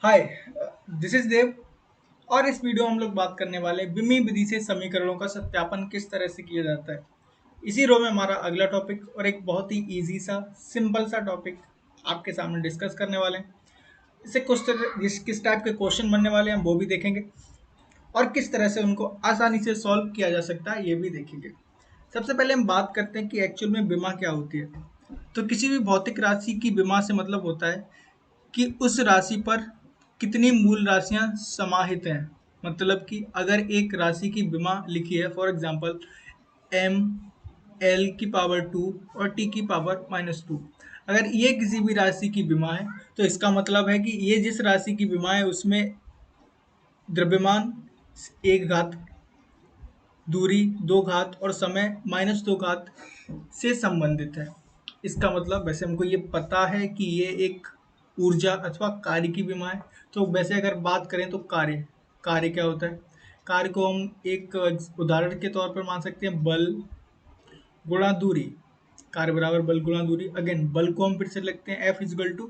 Hi, this is देव। और इस video में हम लोग बात करने वाले हैं बिमी विधि से समीकरणों का सत्यापन किस तरह से किया जाता है। इसी रो में हमारा अगला टॉपिक और एक बहुत ही इजी सा सिंपल सा टॉपिक आपके सामने डिस्कस करने वाले हैं। इससे किस टाइप के क्वेश्चन बनने वाले हैं हम वो भी देखेंगे और किस तरह से उनको आसानी से सॉल्व किया जा सकता है ये भी देखेंगे। सबसे पहले हम बात करते हैं कि एक्चुअल में बीमा क्या होती है। तो किसी भी भौतिक राशि की बीमा से मतलब होता है कि उस राशि पर कितनी मूल राशियां समाहित हैं। मतलब कि अगर एक राशि की बीमा लिखी है, फॉर एग्जांपल एम एल की पावर 2 और टी की पावर -2, अगर ये किसी भी राशि की बीमा है तो इसका मतलब है कि ये जिस राशि की बीमा है उसमें द्रव्यमान एक घात, दूरी दो घात और समय -2 घात से संबंधित है। इसका मतलब वैसे हमको ये पता है कि ये एक ऊर्जा अथवा कार्य की बीमा है। तो वैसे अगर बात करें तो कार्य कार्य क्या होता है, कार्य को हम एक उदाहरण के तौर पर मान सकते हैं बल गुणा दूरी। कार्य बराबर बल गुणा दूरी। अगेन बल को हम फिर से लिखते हैं F is equal to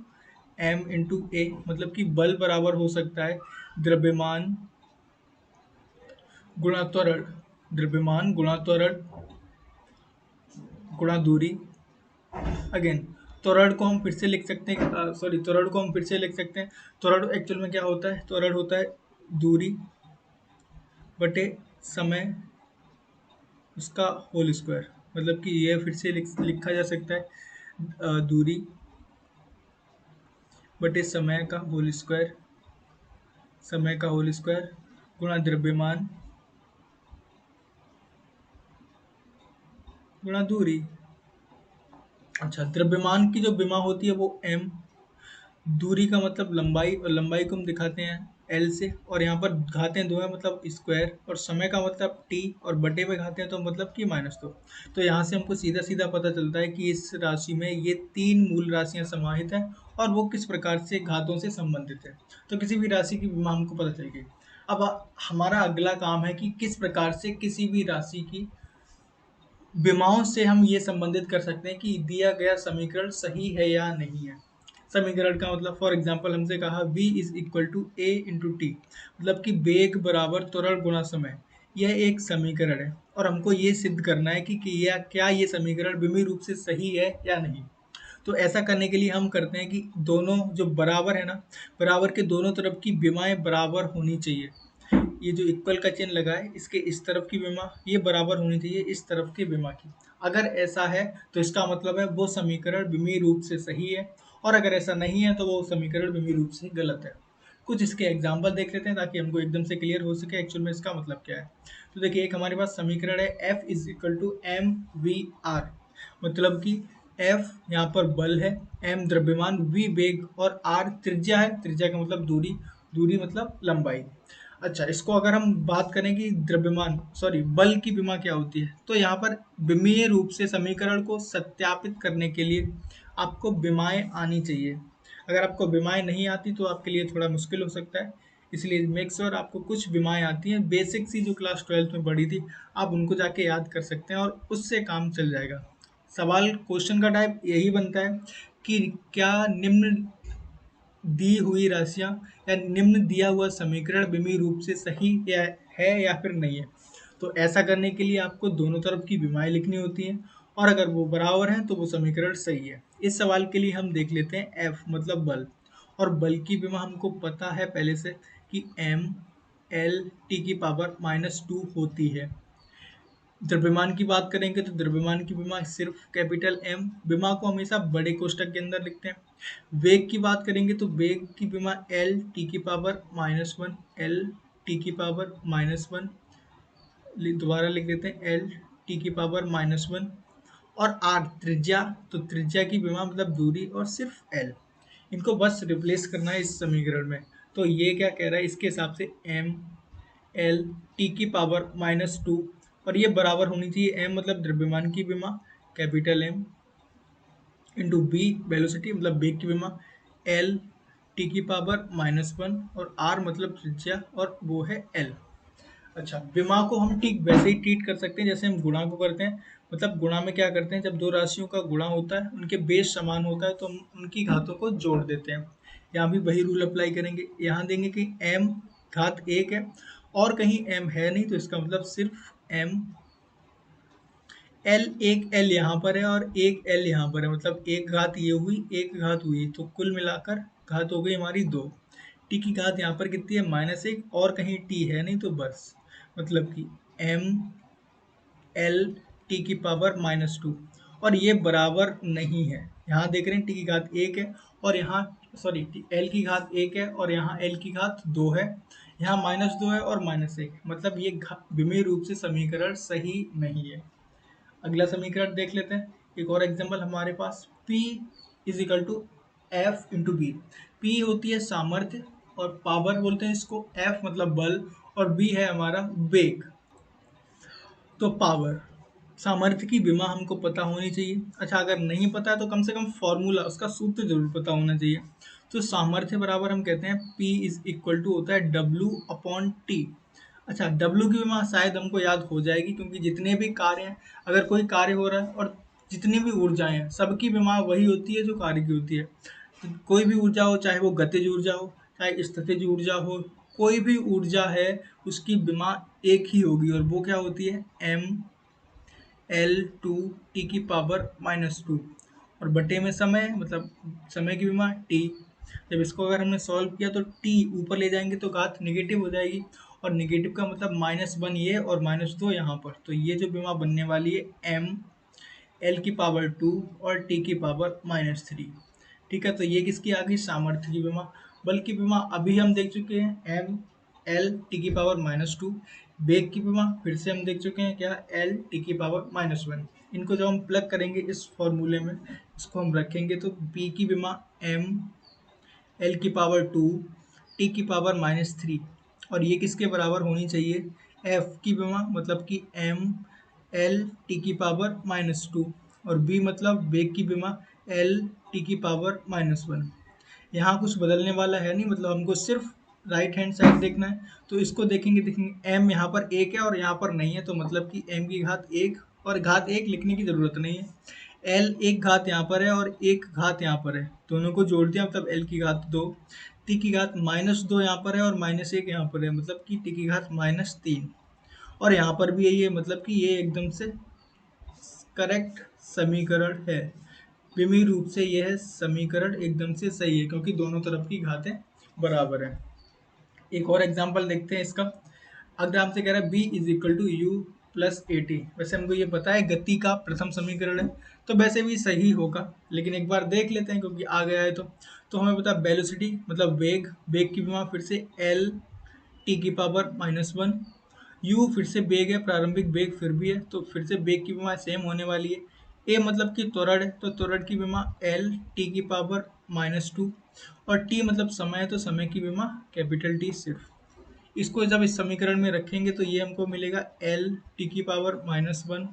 m × a। मतलब कि बल बराबर हो सकता है द्रव्यमान गुणा त्वरण, द्रव्यमान गुणा त्वरण गुणा दूरी। अगेन त्वरण को हम फिर से लिख सकते हैं, सॉरी त्वरण को हम फिर से लिख सकते हैं। त्वरण एक्चुअल में क्या होता है, त्वरण होता है दूरी बटे समय उसका होल स्क्वायर। मतलब कि यह फिर से लिखा जा सकता है दूरी बटे समय का होल स्क्वायर, समय का होल स्क्वायर गुणा द्रव्यमान गुणा दूरी। अच्छा, द्रव्यमान की जो बीमा होती है वो m, दूरी का मतलब लंबाई, और लंबाई को हम दिखाते हैं एल से, और यहाँ पर घातें दो है मतलब स्क्वायर, और समय का मतलब टी, और बटे में घाते हैं तो मतलब कि -2। तो यहाँ से हमको सीधा सीधा पता चलता है कि इस राशि में ये तीन मूल राशियां समाहित हैं और वो किस प्रकार से घातों से संबंधित है। तो किसी भी राशि की बीमा हमको पता चल गई। अब हमारा अगला काम है कि किस प्रकार से किसी भी राशि की बीमाओं से हम ये संबंधित कर सकते हैं कि दिया गया समीकरण सही है या नहीं है। समीकरण का मतलब फॉर एग्जांपल हमसे कहा v is equal to a into T, मतलब कि वेग बराबर त्वरण गुणा समय। यह एक समीकरण है और हमको ये सिद्ध करना है कि क्या ये समीकरण विमीय रूप से सही है या नहीं। तो ऐसा करने के लिए हम करते हैं कि दोनों जो बराबर है ना, बराबर के दोनों तरफ की बीमाएं बराबर होनी चाहिए। ये जो इक्वल का चिन्ह लगा है इसके इस तरफ की बीमा ये बराबर होनी चाहिए इस तरफ की बीमा की। अगर ऐसा है तो इसका मतलब है वो समीकरण विमीय रूप से सही है, और अगर ऐसा नहीं है तो वो समीकरण विमीय रूप से गलत है। कुछ इसके एग्जाम्पल देख लेते हैं ताकि हमको एकदम से क्लियर हो सके एक्चुअल में इसका मतलब क्या है। तो देखिए, एक हमारे पास समीकरण है F is equal to M V R. मतलब कि F यहाँ पर बल है, m द्रव्यमान, v वेग और r त्रिज्या है। त्रिज्या का मतलब दूरी, दूरी मतलब लंबाई। अच्छा, इसको अगर हम बात करें कि द्रव्यमान सॉरी बल की बीमा क्या होती है, तो यहाँ पर विमीय रूप से समीकरण को सत्यापित करने के लिए आपको बीमाएं आनी चाहिए। अगर आपको बीमाएं नहीं आती तो आपके लिए थोड़ा मुश्किल हो सकता है। इसलिए मेक श्योर आपको कुछ बीमाएं आती हैं, बेसिक सी जो क्लास 12th में पढ़ी थी आप उनको जाके याद कर सकते हैं और उससे काम चल जाएगा। सवाल क्वेश्चन का टाइप यही बनता है कि क्या निम्न दी हुई राशियां या निम्न दिया हुआ समीकरण विमीय रूप से सही या फिर नहीं है। तो ऐसा करने के लिए आपको दोनों तरफ की बीमाएं लिखनी होती हैं, और अगर वो बराबर हैं तो वो समीकरण सही है। इस सवाल के लिए हम देख लेते हैं F मतलब बल, और बल की बीमा हमको पता है पहले से कि m l t की पावर -2 होती है। द्रव्यमान की बात करेंगे तो द्रव्यमान की बीमा सिर्फ कैपिटल M, बीमा को हमेशा बड़े कोष्टक के अंदर लिखते हैं। वेग की बात करेंगे तो वेग की बीमा L t की पावर -1, L t की पावर -1, दोबारा लिख देते हैं L t की पावर -1, और R त्रिज्या, तो त्रिज्या की बीमा मतलब दूरी और सिर्फ L। इनको बस रिप्लेस करना है इस समीकरण में। तो ये क्या कह रहा है इसके हिसाब से m l t की पावर -2, और ये बराबर होनी चाहिए m मतलब द्रव्यमान की बीमा capital M into b velocity मतलब वेग की बीमा l t की पावर -1, और r मतलब त्रिज्या और वो है l। अच्छा, विमा को हम ठीक वैसे ही ट्रीट कर सकते हैं जैसे हम गुणा को करते हैं। मतलब गुणा में क्या करते हैं, जब दो राशियों का गुणा होता है उनके बेस समान होता है तो हम उनकी घातों को जोड़ देते हैं। यहाँ भी वही रूल अप्लाई करेंगे। यहाँ देंगे कि m घात 1 है और कहीं m है नहीं, तो इसका मतलब सिर्फ m l, एक l यहाँ पर है और एक l यहाँ पर है, मतलब एक घात ये हुई, एक घात हुई, तो कुल मिलाकर घात हो गई हमारी 2। t की घात यहाँ पर कितनी है, -1, और कहीं t है नहीं, तो बस मतलब कि m l t की पावर -2, और ये बराबर नहीं है। यहाँ देख रहे हैं t की घात 1 है और यहाँ सॉरी l की घात 1 है और यहाँ l की घात 2 है, यहाँ -2 है और -1, मतलब ये विमीय रूप से समीकरण सही नहीं है। अगला समीकरण देख लेते हैं, एक और एग्जांपल हमारे पास, P is equal to F into B. P होती है सामर्थ्य और पावर बोलते हैं इसको, F मतलब बल और B है हमारा वेग। तो पावर, सामर्थ्य की विमा हमको पता होनी चाहिए। अच्छा, अगर नहीं पता है तो कम से कम फॉर्मूला, उसका सूत्र जरूर पता होना चाहिए। तो सामर्थ्य बराबर हम कहते हैं P इज इक्वल टू होता है W अपॉन T। अच्छा, W की विमा शायद हमको याद हो जाएगी, क्योंकि जितने भी कार्य हैं, अगर कोई कार्य हो रहा है और जितनी भी ऊर्जाएं हैं, सबकी विमा वही होती है जो कार्य की होती है। तो कोई भी ऊर्जा हो, चाहे वो गतिज ऊर्जा हो, चाहे स्थितिज ऊर्जा हो, कोई भी ऊर्जा है उसकी विमा एक ही होगी, और वो क्या होती है, m l 2 t की पावर -2, और बटे में समय, मतलब समय की विमा t। जब इसको अगर हमने सॉल्व किया तो t ऊपर ले जाएंगे तो घात निगेटिव हो जाएगी, और निगेटिव का मतलब -1 ये और -2 यहाँ पर, तो ये जो विमा बनने वाली है m l की पावर 2 और t की पावर -3। ठीक है, तो ये किसकी आ गई, सामर्थ्य की विमा। बल की विमा अभी हम देख चुके हैं, m l t की पावर -2। वेग की विमा फिर से हम देख चुके हैं, क्या, l t की पावर -1। इनको जब हम प्लग करेंगे इस फॉर्मूले में, इसको हम रखेंगे, तो p की विमा m l की पावर 2 t की पावर -3, और ये किसके बराबर होनी चाहिए, f की विमा मतलब कि m l t की पावर -2, और b मतलब वेग की विमा l t की पावर -1। यहाँ कुछ बदलने वाला है नहीं, मतलब हमको सिर्फ राइट हैंड साइड देखना है, तो इसको देखेंगे m यहाँ पर 1 है और यहाँ पर नहीं है, तो मतलब कि m की घात 1, और घात 1 लिखने की ज़रूरत नहीं है। l एक घात यहाँ पर है और एक घात यहाँ पर है, दोनों को जोड़ दिया, मतलब l की घात 2, t की घात -2 यहाँ पर है और -1 यहाँ पर है, मतलब कि t की घात -3, और यहाँ पर भी यही है, मतलब कि ये एकदम से करेक्ट समीकरण है। विमीय रूप से यह समीकरण एकदम से सही है, क्योंकि दोनों तरफ की घातें बराबर है। एक और एग्जांपल देखते हैं इसका। अगर हमसे कह रहा है b is equal to U plus A T, वैसे हमको ये पता है गति का प्रथम समीकरण है, तो वैसे भी सही होगा, लेकिन एक बार देख लेते हैं क्योंकि आ गया है। तो हमें पता है वेलोसिटी मतलब वेग, वेग की विमा फिर से l t की पावर -1, u फिर से वेग है, प्रारंभिक वेग फिर भी है, तो फिर से वेग की विमा सेम होने वाली है। a मतलब कि त्वरण है, तो त्वरण की विमा l t की पावर -2, और t मतलब समय है, तो समय की विमा कैपिटल T सिर्फ। इसको जब इस समीकरण में रखेंगे तो ये हमको मिलेगा l t की पावर -1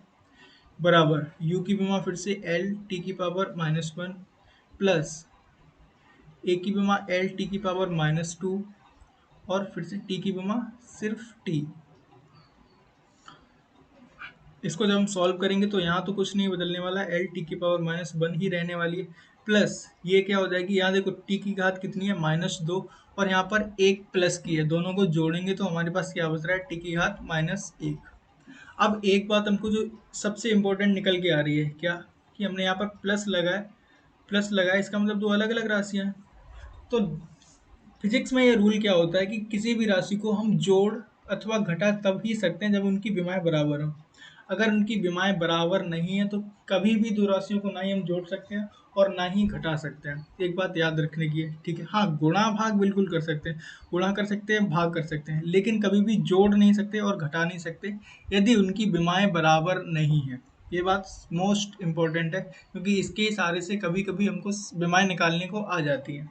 बराबर u की विमा फिर से l t की पावर -1 प्लस a की विमा l t की पावर -2, और फिर से t की विमा सिर्फ t। इसको जब हम सॉल्व करेंगे तो यहाँ तो कुछ नहीं बदलने वाला, एल टी की पावर -1 ही रहने वाली है, प्लस ये क्या हो जाएगी, यहाँ देखो टी की घात कितनी है, -2, और यहाँ पर एक प्लस की है, दोनों को जोड़ेंगे तो हमारे पास क्या बच रहा है, टी की घात -1। अब एक बात हमको जो सबसे इम्पोर्टेंट निकल के आ रही है, क्या, कि हमने यहाँ पर प्लस लगाया, इसका मतलब दो अलग अलग राशियाँ हैं। तो फिजिक्स में ये रूल क्या होता है कि किसी भी राशि को हम जोड़ अथवा घटा तब ही सकते हैं जब उनकी विमाएं बराबर हो। अगर उनकी विमाएं बराबर नहीं है तो कभी भी दो राशियों को ना ही हम जोड़ सकते हैं और ना ही घटा सकते हैं। एक बात याद रखने की है, ठीक है। हाँ, गुणा भाग बिल्कुल कर सकते हैं, गुणा कर सकते हैं, भाग कर सकते हैं, लेकिन कभी भी जोड़ नहीं सकते और घटा नहीं सकते यदि उनकी विमाएं बराबर नहीं है। ये बात मोस्ट इम्पोर्टेंट है, क्योंकि इसके इशारे से कभी कभी हमको विमाएं निकालने को आ जाती हैं,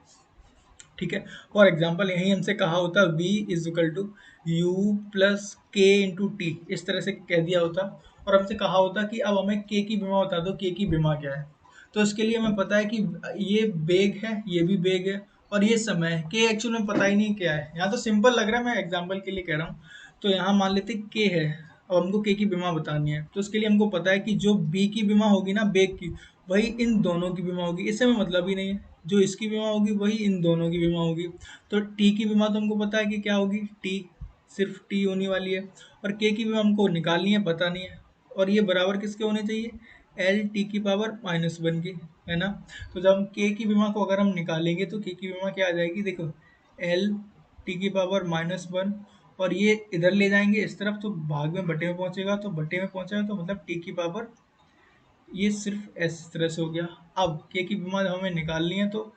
ठीक है। फॉर एग्जाम्पल यही हमसे कहा होता v is equal to U plus K into T, इस तरह से कह दिया होता, और हमसे कहा होता कि अब हमें k की विमा बता दो, k की विमा क्या है। तो इसके लिए हमें पता है कि ये वेग है, ये भी वेग है, और ये समय है। k एक्चुअल में पता ही नहीं क्या है, यहाँ तो सिंपल लग रहा है, मैं एग्जाम्पल के लिए कह रहा हूँ। तो यहाँ मान लेते k है, अब हमको k की विमा बतानी है, तो इसके लिए हमको पता है कि जो b की विमा होगी ना, वेग की, वही इन दोनों की विमा होगी, इससे हमें मतलब ही नहीं है। जो इसकी विमा होगी वही इन दोनों की विमा होगी। तो टी की विमा तो हमको पता है कि क्या होगी, टी, सिर्फ टी होने वाली है। और के की विमा हमको निकालनी है, पता नहीं है। और ये बराबर किसके होने चाहिए, एल टी की पावर -1 की, है ना। तो जब हम के की विमा को अगर हम निकालेंगे तो के की विमा क्या आ जाएगी, देखो एल टी की पावर -1, और ये इधर ले जाएंगे इस तरफ तो भाग में बटे में पहुंचेगा, तो बटे में पहुंचेगा तो मतलब टी की पावर ये सिर्फ इस तरह से हो गया। अब के की विमा हमें निकालनी है, तो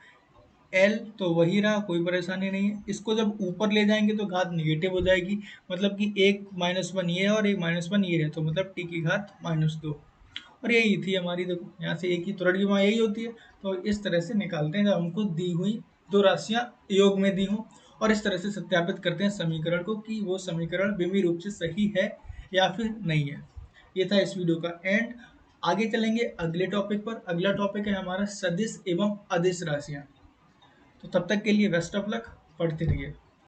एल तो वही रहा, कोई परेशानी नहीं है। इसको जब ऊपर ले जाएंगे तो घात निगेटिव हो जाएगी, मतलब कि एक -1 ये है और एक -1 ये है, तो मतलब टी की घात -2। और यही थी हमारी, देखो यहाँ से एक ही त्वरण की विमा यही होती है। तो इस तरह से निकालते हैं जब हमको दी हुई दो राशियां योग में दी हों, और इस तरह से सत्यापित करते हैं समीकरण को कि वो समीकरण विमीय रूप से सही है या फिर नहीं है। ये था इस वीडियो का एंड। आगे चलेंगे अगले टॉपिक पर। अगला टॉपिक है हमारा सदिश एवं अदिश राशियां। तो तब तक के लिए बेस्ट ऑफ लक, पढ़ते रहिए।